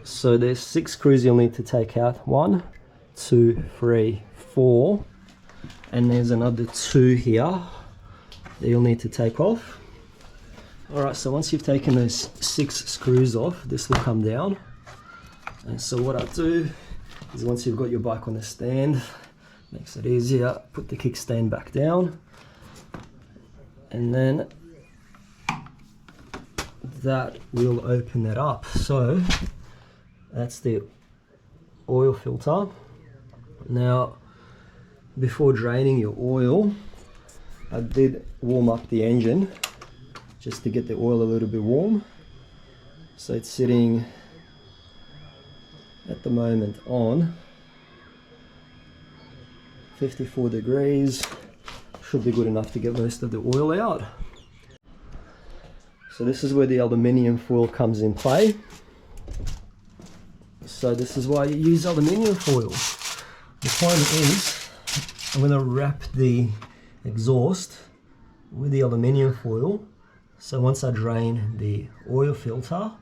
So there's 6 screws you'll need to take out. 1, 2, 3, 4, and there's another 2 here that you'll need to take off. Alright, so once you've taken those 6 screws off, this will come down. And so what I do is, once you've got your bike on the stand, makes it easier, put the kickstand back down, and then that will open it up. So that's the oil filter. Now, before draining your oil, I did warm up the engine just to get the oil a little bit warm. So it's sitting at the moment on 54 degrees. Should be good enough to get most of the oil out. So this is where the aluminium foil comes in play. So this is why you use aluminium foil. The point is, I'm going to wrap the exhaust with the aluminium foil, so once I drain the oil filter,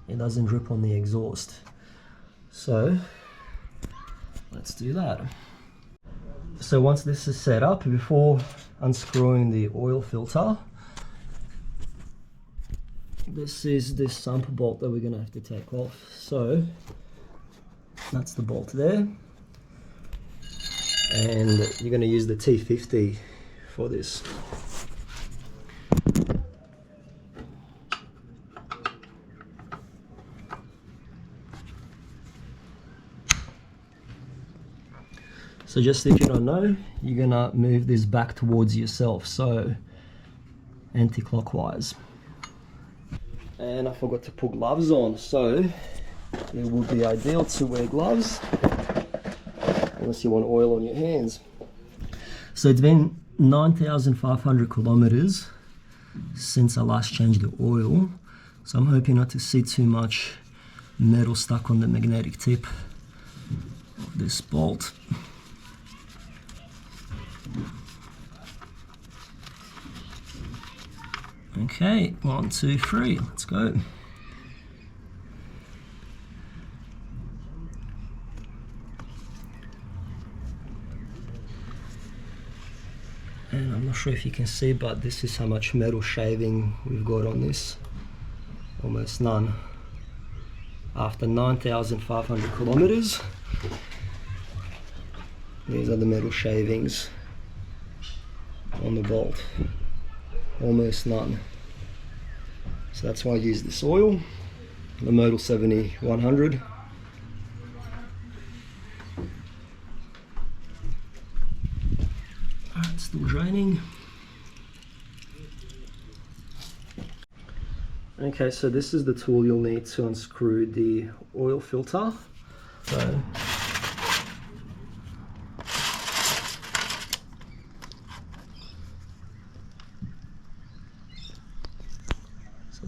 it doesn't drip on the exhaust. So let's do that. So once this is set up, before unscrewing the oil filter, this is this sample bolt that we're going to have to take off. So that's the bolt there, and you're going to use the T50 for this. So just if you don't know, you're gonna move this back towards yourself, so anti-clockwise. And I forgot to put gloves on, so it would be ideal to wear gloves unless you want oil on your hands. So it's been 9,500 kilometers since I last changed the oil, so I'm hoping not to see too much metal stuck on the magnetic tip of this bolt. Okay, 1, 2, 3, let's go. And I'm not sure if you can see, but this is how much metal shaving we've got on this. Almost none. After 9,500 kilometers, these are the metal shavings on the bolt. Almost none. So that's why I use this oil, the Motul 7100. Alright, still draining. Okay, so this is the tool you'll need to unscrew the oil filter. So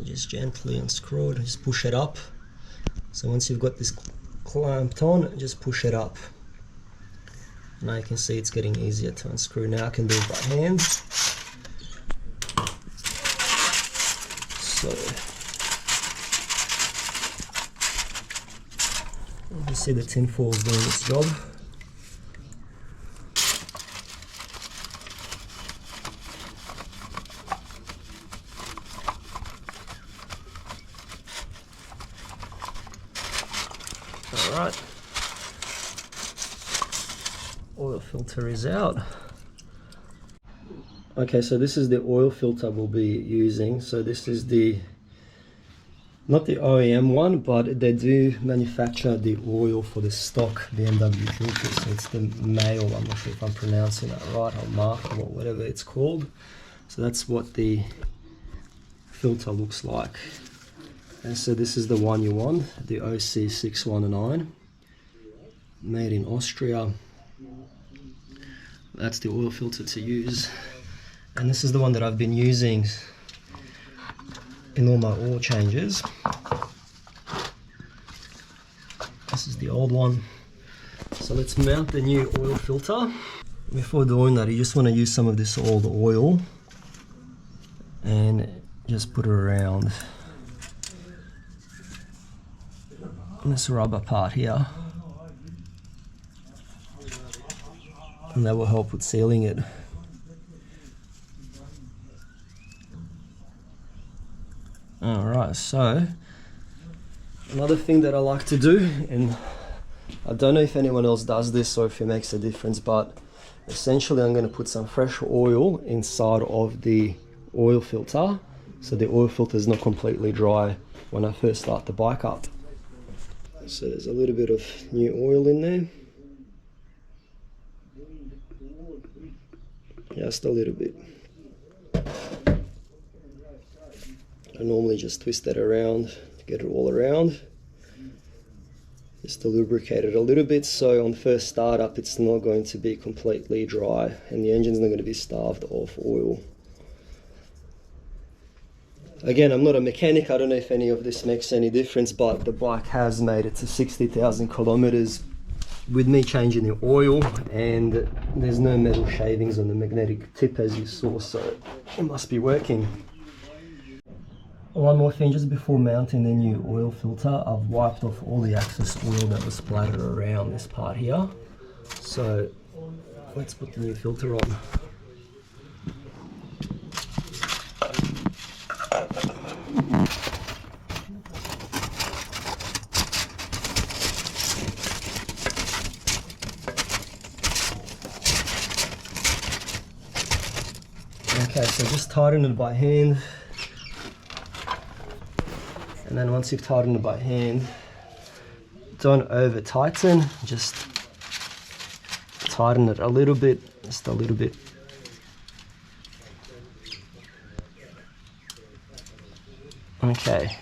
just gently unscrew it, just push it up. So once you've got this clamped on, just push it up. Now you can see it's getting easier to unscrew. Now I can do it by hand. So you see the tin foil is doing its job. Alright, oil filter is out. Okay, so this is the oil filter we'll be using. So this is not the OEM one, but they do manufacture the oil for the stock BMW filter. So it's the Mahle, I'm not sure if I'm pronouncing that right, or Mahle, or whatever it's called. So that's what the filter looks like. And so this is the one you want, the OC 619, made in Austria. That's the oil filter to use. And this is the one that I've been using in all my oil changes. This is the old one. So let's mount the new oil filter. Before doing that, you just want to use some of this old oil and just put it around this rubber part here, and that will help with sealing it. Alright, so another thing that I like to do, and I don't know if anyone else does this or if it makes a difference, but essentially I'm going to put some fresh oil inside of the oil filter so the oil filter is not completely dry when I first start the bike up. So there's a little bit of new oil in there, just a little bit. I normally just twist that around to get it all around, just to lubricate it a little bit, so on first startup it's not going to be completely dry and the engine's not going to be starved of oil. Again, I'm not a mechanic, I don't know if any of this makes any difference, but the bike has made it to 60,000 kilometers with me changing the oil, and there's no metal shavings on the magnetic tip as you saw, so it must be working. One more thing, just before mounting the new oil filter, I've wiped off all the excess oil that was splattered around this part here. So let's put the new filter on. Okay, so just tighten it by hand. And then once you've tightened it by hand, don't over tighten, just tighten it a little bit, just a little bit. Okay.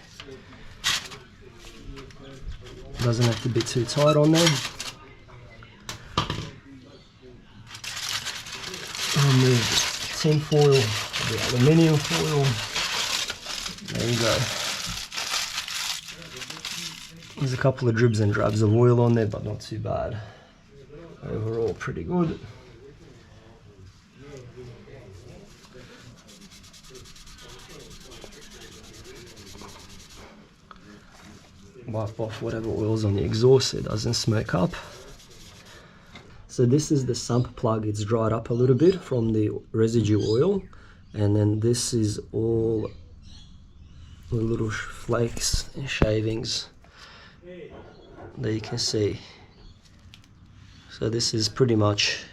Doesn't have to be too tight on there. Remove the tin foil, the aluminium foil. There you go. There's a couple of dribs and drabs of oil on there, but not too bad. Overall, pretty good. Wipe off whatever oil's on the exhaust so it doesn't smoke up. So this is the sump plug. It's dried up a little bit from the residue oil, and then this is all the little flakes and shavings that you can see. So this is pretty much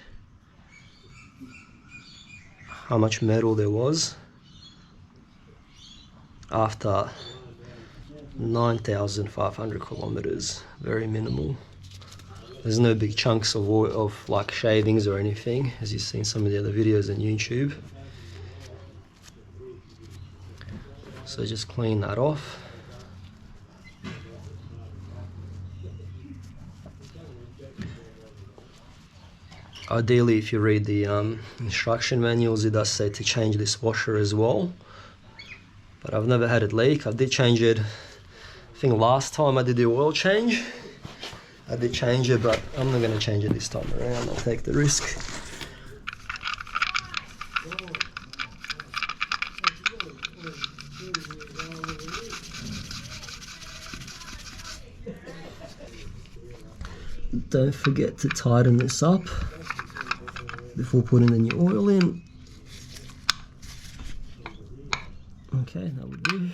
how much metal there was after 9,500 kilometers. Very minimal. There's no big chunks of oil, of like shavings or anything, as you've seen some of the other videos on YouTube. So just clean that off. Ideally, if you read the instruction manuals, it does say to change this washer as well, but I've never had it leak. I did change it, I think last time I did the oil change, I did change it, but I'm not going to change it this time around. I'll take the risk. Don't forget to tighten this up before putting the new oil in. Okay, that would do.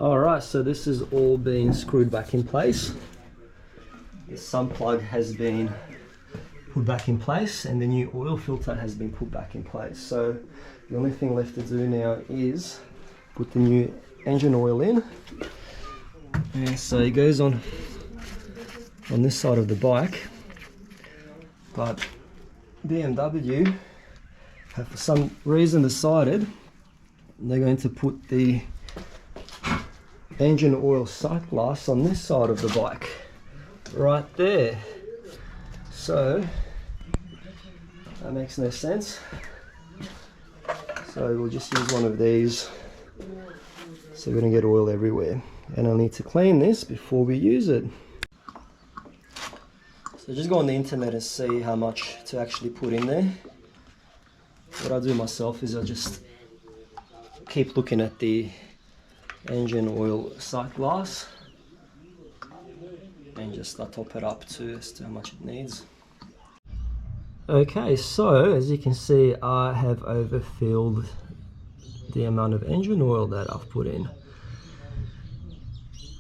Alright, so this is all being screwed back in place. The sump plug has been put back in place and the new oil filter has been put back in place. So the only thing left to do now is put the new engine oil in. And so it goes on this side of the bike, but BMW have for some reason decided they're going to put the engine oil sight glass on this side of the bike, right there. So that makes no sense. So we'll just use one of these so we don't get oil everywhere. And I'll need to clean this before we use it. So just go on the internet and see how much to actually put in there. What I do myself is I just keep looking at the engine oil sight glass and just top it up as to how much it needs. Okay, so as you can see, I have overfilled the amount of engine oil that I've put in.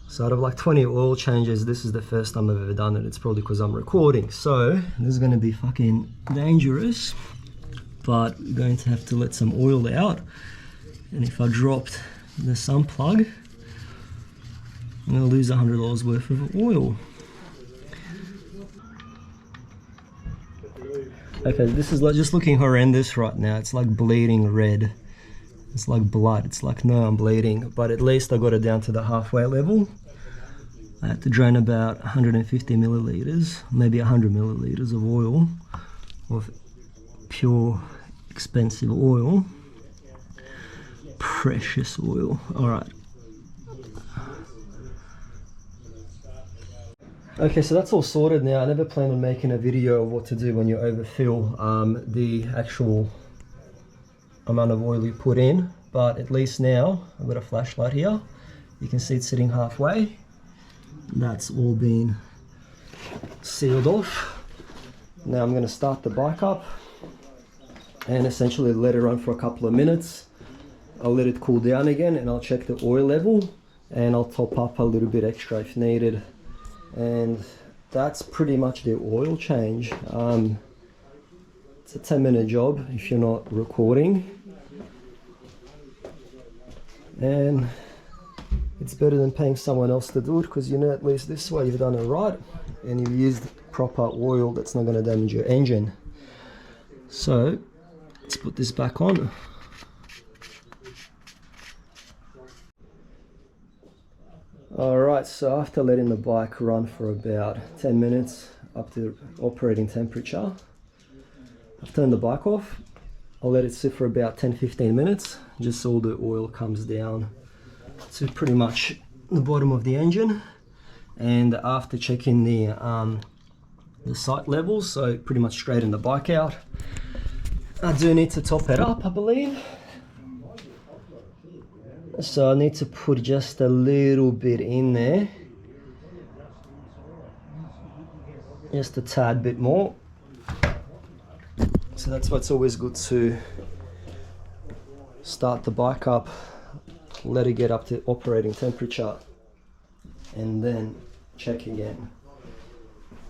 So out of like 20 oil changes, this is the first time I've ever done it. It's probably because I'm recording. So this is going to be fucking dangerous, but I'm going to have to let some oil out. And if I dropped the sump plug, I'm going to lose $100 worth of oil. Okay, this is like just looking horrendous right now. It's like bleeding red. It's like blood. It's like, no, I'm bleeding. But at least I got it down to the halfway level. I had to drain about 150 milliliters, maybe 100 milliliters of oil, of pure expensive oil. Precious oil. All right. Okay, so that's all sorted now. I never planned on making a video of what to do when you overfill the actual amount of oil you put in, but at least now I've got a flashlight here. You can see it's sitting halfway. That's all been sealed off. Now I'm going to start the bike up and essentially let it run for a couple of minutes. I'll let it cool down again and I'll check the oil level and I'll top up a little bit extra if needed. And that's pretty much the oil change. It's a 10-minute job if you're not recording, and it's better than paying someone else to do it, because you know at least this way you've done it right and you've used proper oil that's not going to damage your engine. So let's put this back on. Alright, so after letting the bike run for about 10 minutes up to operating temperature, I've turned the bike off. I'll let it sit for about 10-15 minutes, just so all the oil comes down to pretty much the bottom of the engine. And after checking the sight levels, so pretty much straighten the bike out, I do need to top it up, I believe. So I need to put just a little bit in there, just a tad bit more. So that's why it's always good to start the bike up, let it get up to operating temperature, and then check again.